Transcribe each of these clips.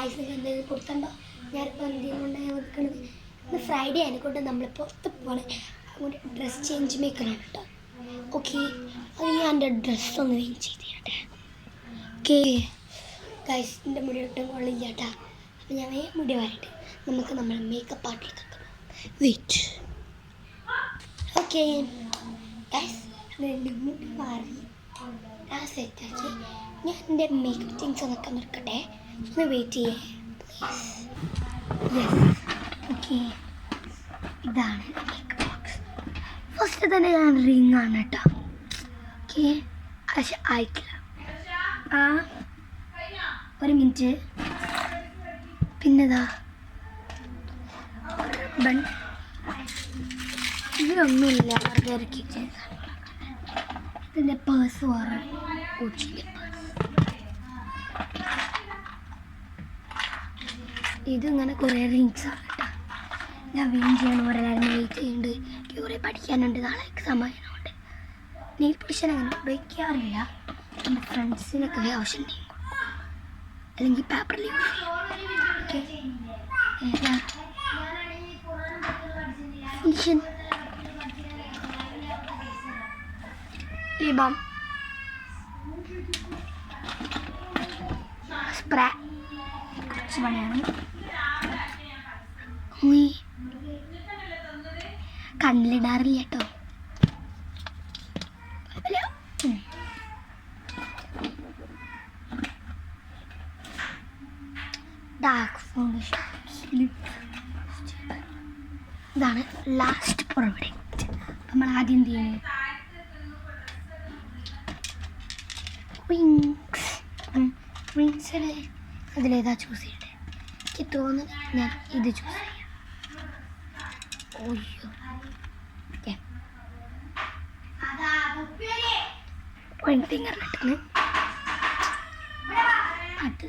Guys എന്തെങ്കിലും കൊടുത്തുണ്ടോ? ഞാനിപ്പോൾ എന്തെങ്കിലും കൊണ്ടാണ് നിൽക്കുന്നത്. ഇന്ന് ഫ്രൈഡേ ആയതുകൊണ്ട് നമ്മൾ പുറത്ത് പോകണം. അതുകൊണ്ട് ഡ്രസ്സ് ചേഞ്ച് മേക്കറാണ് കേട്ടോ. ഓക്കെ, അത് ഞാൻ എൻ്റെ ഡ്രസ്സൊന്ന് ചേഞ്ച് ചെയ്ത് തരട്ടെ. ഓക്കെ ഗായ്സ്, എൻ്റെ മുടി ഒട്ടും കൊള്ളില്ല കേട്ടോ. അപ്പോൾ ഞാൻ മുടി വരട്ടെ. നമുക്ക് നമ്മൾ മേക്കപ്പ് ആർട്ടിലേക്ക് വെയിറ്റ്. ഓക്കെ ഗായ്സ്, എൻ്റെ മുടി മാറി ഞാൻ സെറ്റാക്കി. ഞാൻ എൻ്റെ മേക്കപ്പ് തിങ്സ് ഒന്നൊക്കെ നിർക്കട്ടെ. ഒന്ന് വെയിറ്റ് ചെയ്യേ പ്ലീസ്. യെസ്, ഓക്കെ, ഇതാണ് മേക്കപ്പ് ബോക്സ്. ഫസ്റ്റ് തന്നെ ഞാൻ റിംഗ് ആണ് കേട്ടോ. ഓക്കെ, പക്ഷെ ആയിട്ടില്ല. ഒരു മിനിറ്റ്. പിന്നെതാ റിബൺ. ഇതിലൊന്നുമില്ല, വെറുതെ ഇറക്കി. ഇതിൻ്റെ പേഴ്സ് വേറെ കൊച്ചിൻ്റെ പേഴ്സ്. ഇതിങ്ങനെ കുറേ റിങ്സ് ആണ് കേട്ടോ. ഞാൻ വീണ്ടും ചെയ്യണം. എല്ലാവരും വെയിറ്റ് ചെയ്യുന്നുണ്ട്. എനിക്ക് കുറേ പഠിക്കാനുണ്ട്. നാളെ എക്സാം ആയതുകൊണ്ട് നെയിൽ പോളിഷ് അങ്ങനെ ഉപയോഗിക്കാറില്ല. എൻ്റെ ഫ്രണ്ട്സിനൊക്കെ ആവശ്യം ഉണ്ടെങ്കിൽ അല്ലെങ്കിൽ പേപ്പറിൽ യൂസ് ചെയ്യും. ഓക്കെ, ലിബാം സ്പ്രേ കുറച്ച് പണിയാണ്. കണ്ണിലിടാറില്ല കേട്ടോ. Dark foundation. ഇതാണ് ലാസ്റ്റ് പ്രൊഡക്റ്റ്. നമ്മൾ ആദ്യം എന്ത് ചെയ്യുന്നത്? വിങ്സിൽ അതിലേതാ ചൂസ് ചെയ്യട്ടെ? എനിക്ക് തോന്നുന്നത് ഞാൻ ഇത് ചൂസ് ചെയ്യാം. ഓയ്യോ, ഓക്കെ, ഫിംഗറിലിട്ടാണ് അത്.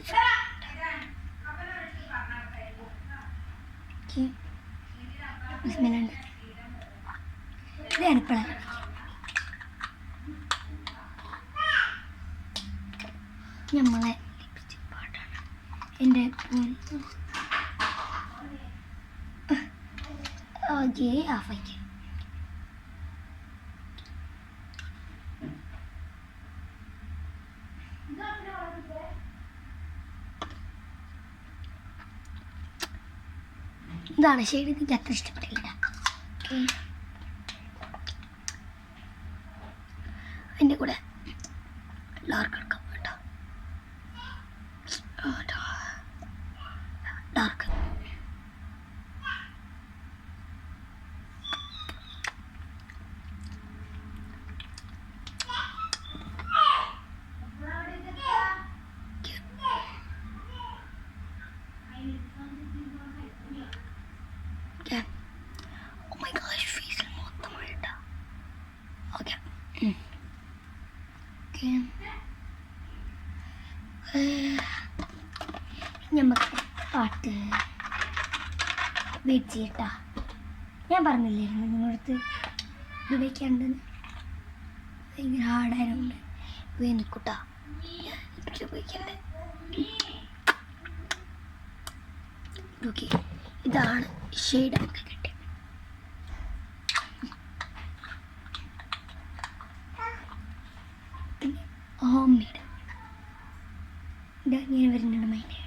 സ്മെല്ലുണ്ട്. ഇത് എപ്പോഴാണ് നമ്മളെ ലിപ്സ്റ്റിക് പാട്ടാണ്. എൻ്റെ ഓക്കെ ആഫാക്കി. ഇതാണ് ഷെയ്ഡ്. എനിക്ക് അത്ര ഇഷ്ടപ്പെട്ടില്ല. ഓക്കെ, അതിൻ്റെ കൂടെ ഡാർക്ക് എടുക്കാം കേട്ടോ. ഡാർക്ക് നമുക്ക് പാട്ട് വെയിറ്റ് ചെയ്യട്ടാ. ഞാൻ പറഞ്ഞില്ലായിരുന്നു നിങ്ങളടുത്ത് ഇത് വയ്ക്കാണ്ടെന്ന്. ഭയങ്കര ഹാർഡായതുകൊണ്ട് വേനിക്കൂട്ടാ ഉപയോഗിക്കണ്ടേ. ഓക്കെ, ഇതാണ് ഷെയ്ഡ് നമുക്ക് കിട്ടി. ഹോം മെയ്ഡ് ഇങ്ങനെ വരുന്നുണ്ട്. മൈൻഡ്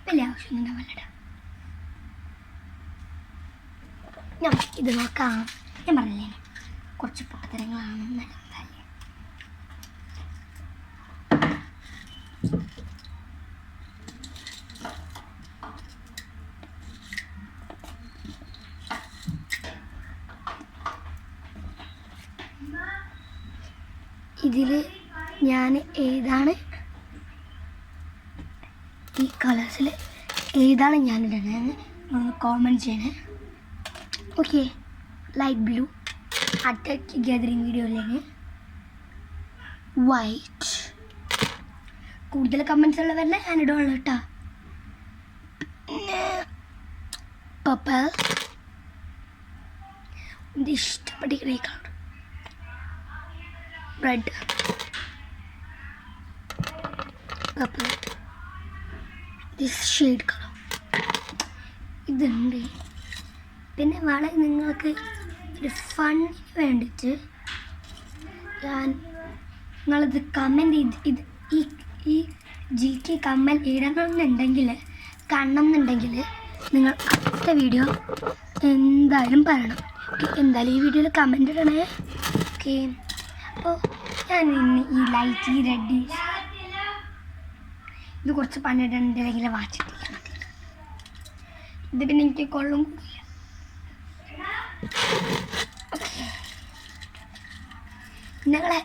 വലിയ ആവശ്യമൊന്നും ഉണ്ടാവില്ലടാ. ഞാൻ ഇത് നോക്കാം. ഞാൻ പറഞ്ഞില്ലേ കുറച്ച് പൊട്ടത്തരങ്ങളാണ്. ഇതിൽ ഞാൻ ഏതാണ് ഈ കളേഴ്സിൽ ഏതാണ് ഞാനിടുന്നതെന്ന് കോമെൻറ്റ് ചെയ്യണേ. ഓക്കെ, ലൈറ്റ് ബ്ലൂ അറ്റാക്ക് ഗാദറിങ് വീഡിയോയിലേക്ക് വൈറ്റ്. കൂടുതൽ കമൻസ് ഉള്ളവരെ ഞാനിടുള്ളൂ കേട്ടോ. പർപ്പിൾ ഇത് ഇഷ്ടപ്പെട്ടിരിക്കുന്ന colour red purple, this shade colour ഇതുണ്ട്. പിന്നെ വളരെ നിങ്ങൾക്ക് ഒരു ഫണ്ണിന് വേണ്ടിയിട്ട് നിങ്ങളിത് കമൻറ്റ് ഇത് ഈ GK കമ്മൽ ഇടണമെന്നുണ്ടെങ്കിൽ കാണണമെന്നുണ്ടെങ്കിൽ നിങ്ങൾ അടുത്ത വീഡിയോ എന്തായാലും പറയണം. എന്തായാലും ഈ വീഡിയോയിൽ കമൻറ്റ് ഇടണേ. ഓക്കെ, അപ്പോൾ ഞാൻ ഇന്ന് ഈ ലൈറ്റ് ഈ റെഡ് ഇത് കുറച്ച് പണിയിടണമെങ്കിൽ വാച്ചിട്ടില്ല. ഇത് പിന്നെ എനിക്ക് കൊള്ളും കൂടില്ല. ഞങ്ങളെ